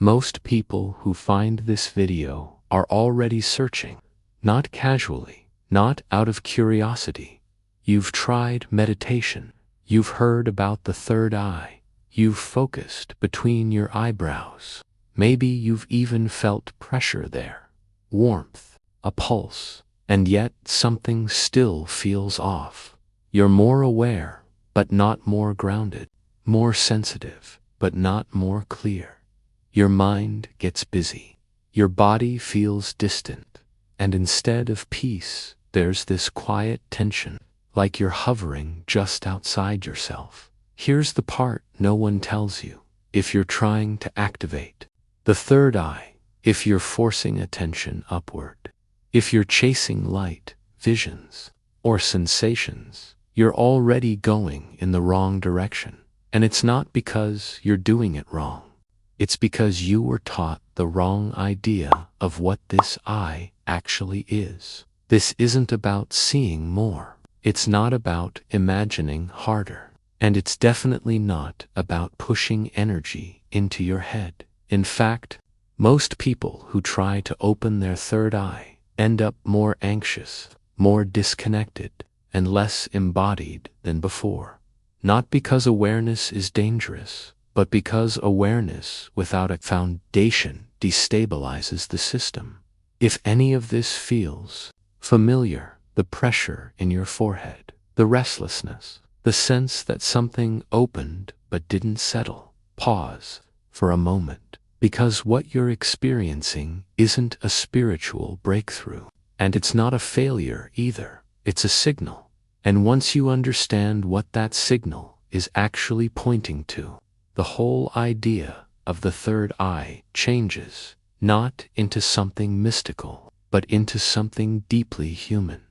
Most people who find this video are already searching, not casually, not out of curiosity. You've tried meditation. You've heard about the third eye. You've focused between your eyebrows. Maybe you've even felt pressure there, warmth, a pulse, and yet something still feels off. You're more aware, but not more grounded, more sensitive, but not more clear. Your mind gets busy. Your body feels distant, and instead of peace, there's this quiet tension, like you're hovering just outside yourself. Here's the part no one tells you. If you're trying to activate the third eye, if you're forcing attention upward, if you're chasing light, visions, or sensations, you're already going in the wrong direction. And it's not because you're doing it wrong. It's because you were taught the wrong idea of what this eye actually is. This isn't about seeing more. It's not about imagining harder. And it's definitely not about pushing energy into your head. In fact, most people who try to open their third eye end up more anxious, more disconnected, and less embodied than before. Not because awareness is dangerous, but because awareness without a foundation destabilizes the system. If any of this feels familiar, the pressure in your forehead, the restlessness, the sense that something opened but didn't settle, pause for a moment, because what you're experiencing isn't a spiritual breakthrough, and it's not a failure either. It's a signal. And once you understand what that signal is actually pointing to, the whole idea of the third eye changes, not into something mystical, but into something deeply human.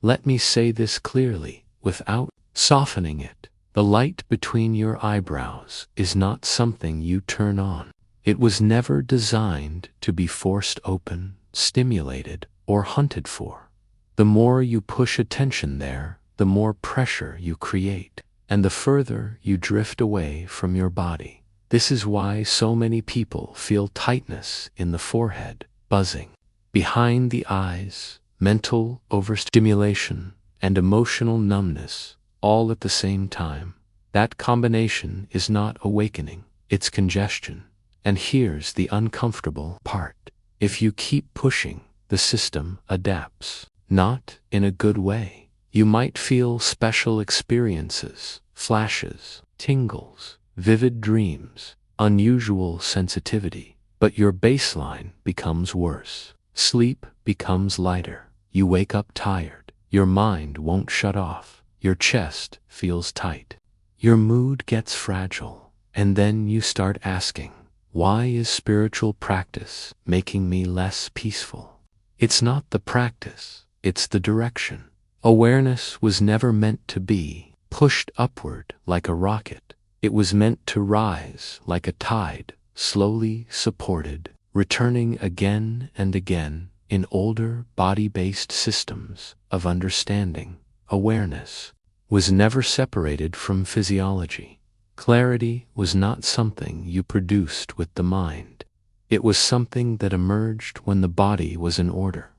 Let me say this clearly, without softening it. The light between your eyebrows is not something you turn on. It was never designed to be forced open, stimulated, or hunted for. The more you push attention there, the more pressure you create, and the further you drift away from your body. This is why so many people feel tightness in the forehead, buzzing behind the eyes, mental overstimulation, and emotional numbness, all at the same time. That combination is not awakening, it's congestion. And here's the uncomfortable part. If you keep pushing, the system adapts, not in a good way. You might feel special experiences, flashes, tingles, vivid dreams, unusual sensitivity, but your baseline becomes worse. Sleep becomes lighter. You wake up tired. Your mind won't shut off. Your chest feels tight. Your mood gets fragile. And then you start asking, why is spiritual practice making me less peaceful? It's not the practice, it's the direction. Awareness was never meant to be pushed upward like a rocket. It was meant to rise like a tide, slowly supported, returning again and again in older body-based systems of understanding. Awareness was never separated from physiology. Clarity was not something you produced with the mind. It was something that emerged when the body was in order.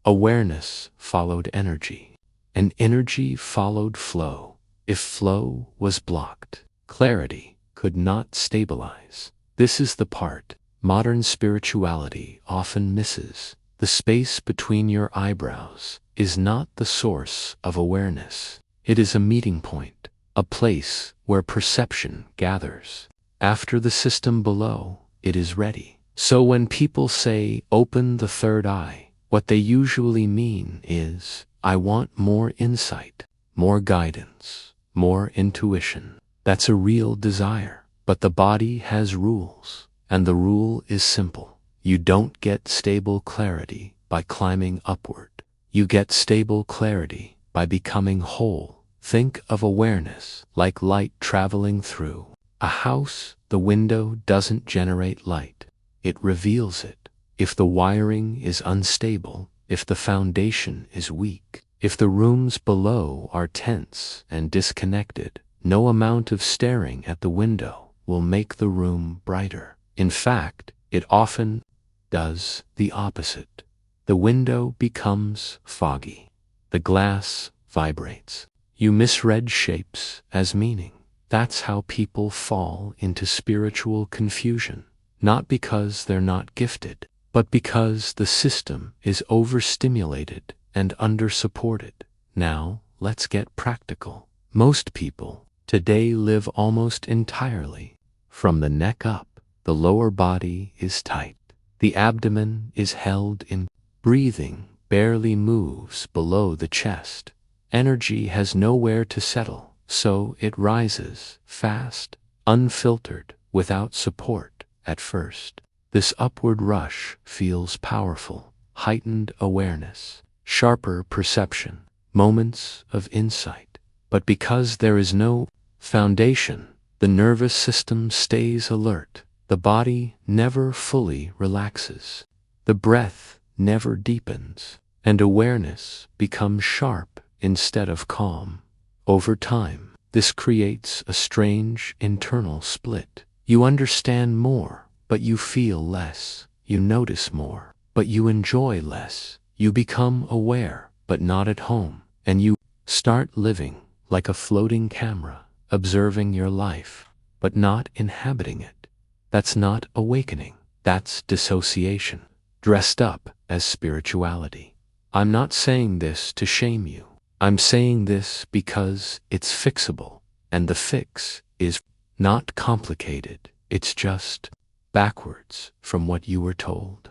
Awareness followed energy, and energy followed flow. If flow was blocked, clarity could not stabilize. This is the part modern spirituality often misses. The space between your eyebrows is not the source of awareness. It is a meeting point, a place where perception gathers. After the system below, it is ready. So when people say, open the third eye, what they usually mean is, I want more insight, more guidance, more intuition. That's a real desire. But the body has rules, and the rule is simple. You don't get stable clarity by climbing upward. You get stable clarity by becoming whole. Think of awareness like light traveling through a house. The window doesn't generate light, it reveals it. If the wiring is unstable, if the foundation is weak, if the rooms below are tense and disconnected, no amount of staring at the window will make the room brighter. In fact, it often does the opposite. The window becomes foggy. The glass vibrates. You misread shapes as meaning. That's how people fall into spiritual confusion, not because they're not gifted, but because the system is overstimulated and undersupported. Now, let's get practical. Most people today live almost entirely from the neck up. The lower body is tight. The abdomen is held in. Breathing barely moves below the chest. Energy has nowhere to settle, so it rises fast, unfiltered, without support at first. This upward rush feels powerful. Heightened awareness, sharper perception, moments of insight. But because there is no foundation, the nervous system stays alert. The body never fully relaxes. The breath never deepens, and awareness becomes sharp instead of calm. Over time, this creates a strange internal split. You understand more, but you feel less. You notice more, but you enjoy less. You become aware, but not at home. And you start living like a floating camera, observing your life, but not inhabiting it. That's not awakening. That's dissociation, dressed up as spirituality. I'm not saying this to shame you. I'm saying this because it's fixable, and the fix is not complicated. It's just backwards from what you were told.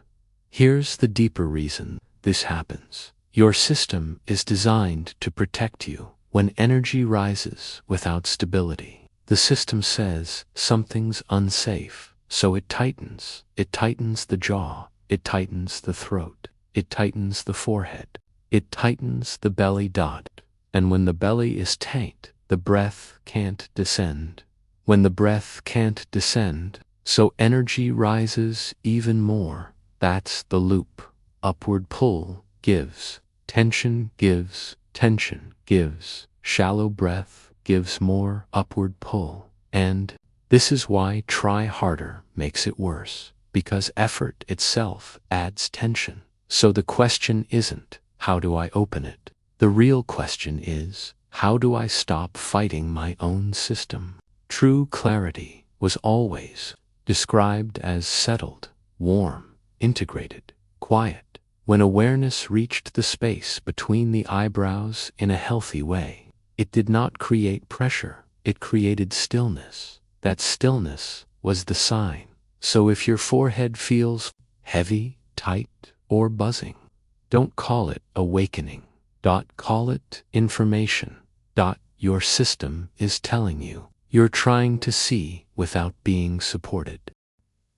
Here's the deeper reason this happens. Your system is designed to protect you when energy rises without stability. The system says something's unsafe, so it tightens. It tightens the jaw. It tightens the throat. It tightens the forehead. It tightens the belly dot. And when the belly is tight, the breath can't descend. When the breath can't descend, so energy rises even more. That's the loop. Upward pull gives. Tension gives. Tension gives. Shallow breath gives more upward pull. And this is why try harder makes it worse, because effort itself adds tension. So the question isn't, how do I open it? The real question is, how do I stop fighting my own system? True clarity was always described as settled, warm, integrated, quiet. When awareness reached the space between the eyebrows in a healthy way, it did not create pressure, it created stillness. That stillness was the sign. So if your forehead feels heavy, tight, or buzzing, don't call it awakening. Call it information. Your system is telling you. You're trying to see without being supported.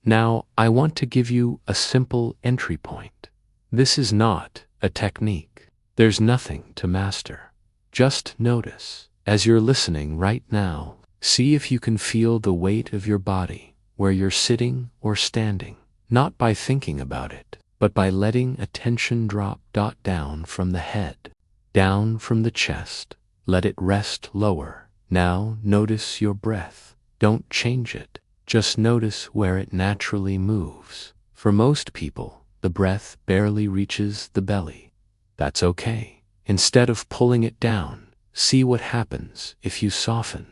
Now, I want to give you a simple entry point. This is not a technique. There's nothing to master. Just notice. As you're listening right now, see if you can feel the weight of your body, where you're sitting or standing, not by thinking about it, but by letting attention drop down from the head, down from the chest. Let it rest lower. Now notice your breath. Don't change it. Just notice where it naturally moves. For most people, the breath barely reaches the belly. That's okay. Instead of pulling it down, see what happens if you soften.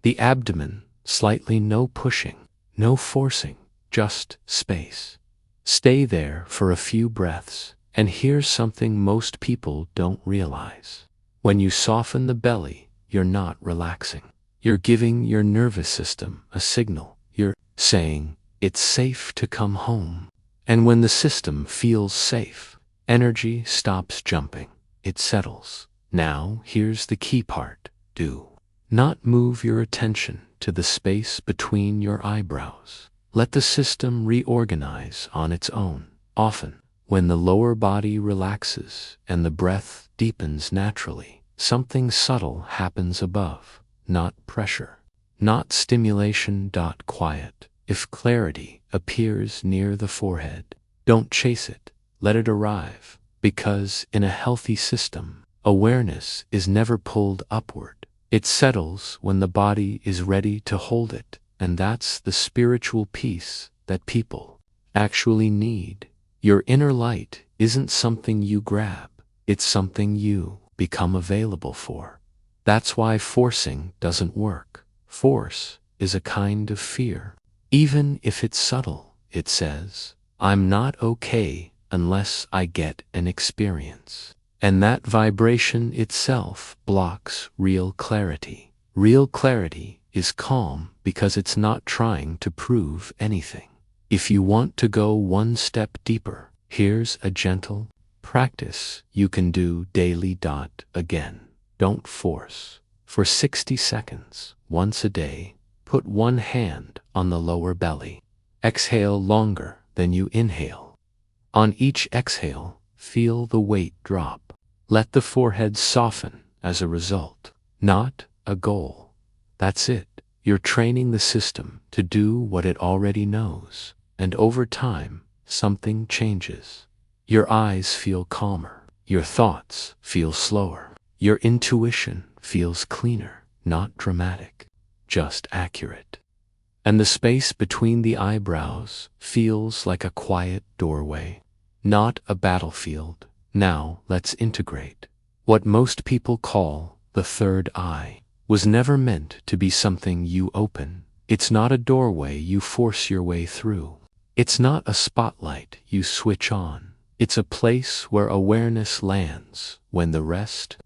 The abdomen, slightly, no pushing, no forcing, just space. Stay there for a few breaths, and here's something most people don't realize. When you soften the belly, you're not relaxing. You're giving your nervous system a signal. You're saying, it's safe to come home. And when the system feels safe, energy stops jumping. It settles. Now, here's the key part. Do not move your attention to the space between your eyebrows. Let the system reorganize on its own. Often, when the lower body relaxes and the breath deepens naturally, something subtle happens above. Not pressure, not stimulation. Quiet. If clarity appears near the forehead, don't chase it. Let it arrive, because in a healthy system, awareness is never pulled upward. It settles when the body is ready to hold it, and that's the spiritual piece that people actually need. Your inner light isn't something you grab, it's something you become available for. That's why forcing doesn't work. Force is a kind of fear. Even if it's subtle, it says, I'm not okay unless I get an experience. And that vibration itself blocks real clarity. Real clarity is calm because it's not trying to prove anything. If you want to go one step deeper, here's a gentle practice you can do daily. Again, don't force. For 60 seconds, once a day, put one hand on the lower belly. Exhale longer than you inhale. On each exhale, feel the weight drop. Let the forehead soften as a result, not a goal. That's it. You're training the system to do what it already knows, and over time, something changes. Your eyes feel calmer, your thoughts feel slower, your intuition feels cleaner, not dramatic, just accurate. And the space between the eyebrows feels like a quiet doorway, not a battlefield. Now let's integrate. What most people call the third eye was never meant to be something you open. It's not a doorway you force your way through. It's not a spotlight you switch on. It's a place where awareness lands when the rest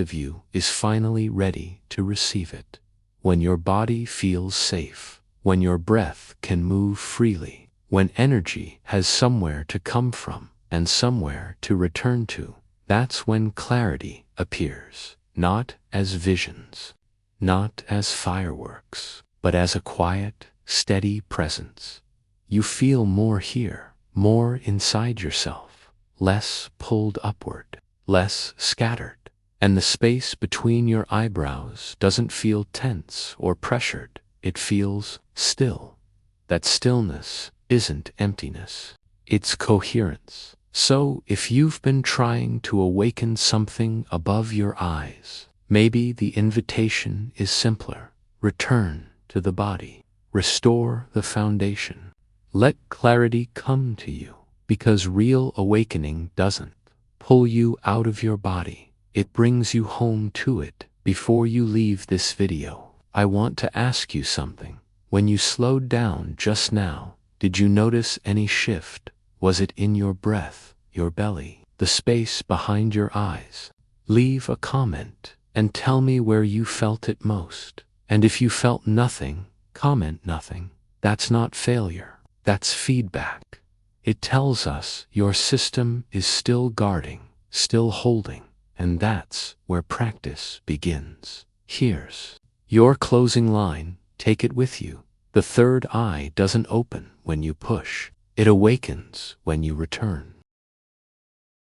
of you is finally ready to receive it. When your body feels safe, when your breath can move freely, when energy has somewhere to come from and somewhere to return to, that's when clarity appears, not as visions, not as fireworks, but as a quiet, steady presence. You feel more here, more inside yourself, less pulled upward, less scattered, and the space between your eyebrows doesn't feel tense or pressured. It feels still. That stillness isn't emptiness, it's coherence. So if you've been trying to awaken something above your eyes, maybe the invitation is simpler. Return to the body. Restore the foundation. Let clarity come to you, because real awakening doesn't pull you out of your body. It brings you home to it. Before you leave this video, I want to ask you something. When you slowed down just now, did you notice any shift? Was it in your breath, your belly, the space behind your eyes? Leave a comment and tell me where you felt it most. And if you felt nothing, comment nothing. That's not failure. That's feedback. It tells us your system is still guarding, still holding, and that's where practice begins. Here's your closing line. Take it with you. The third eye doesn't open when you push. It awakens when you return.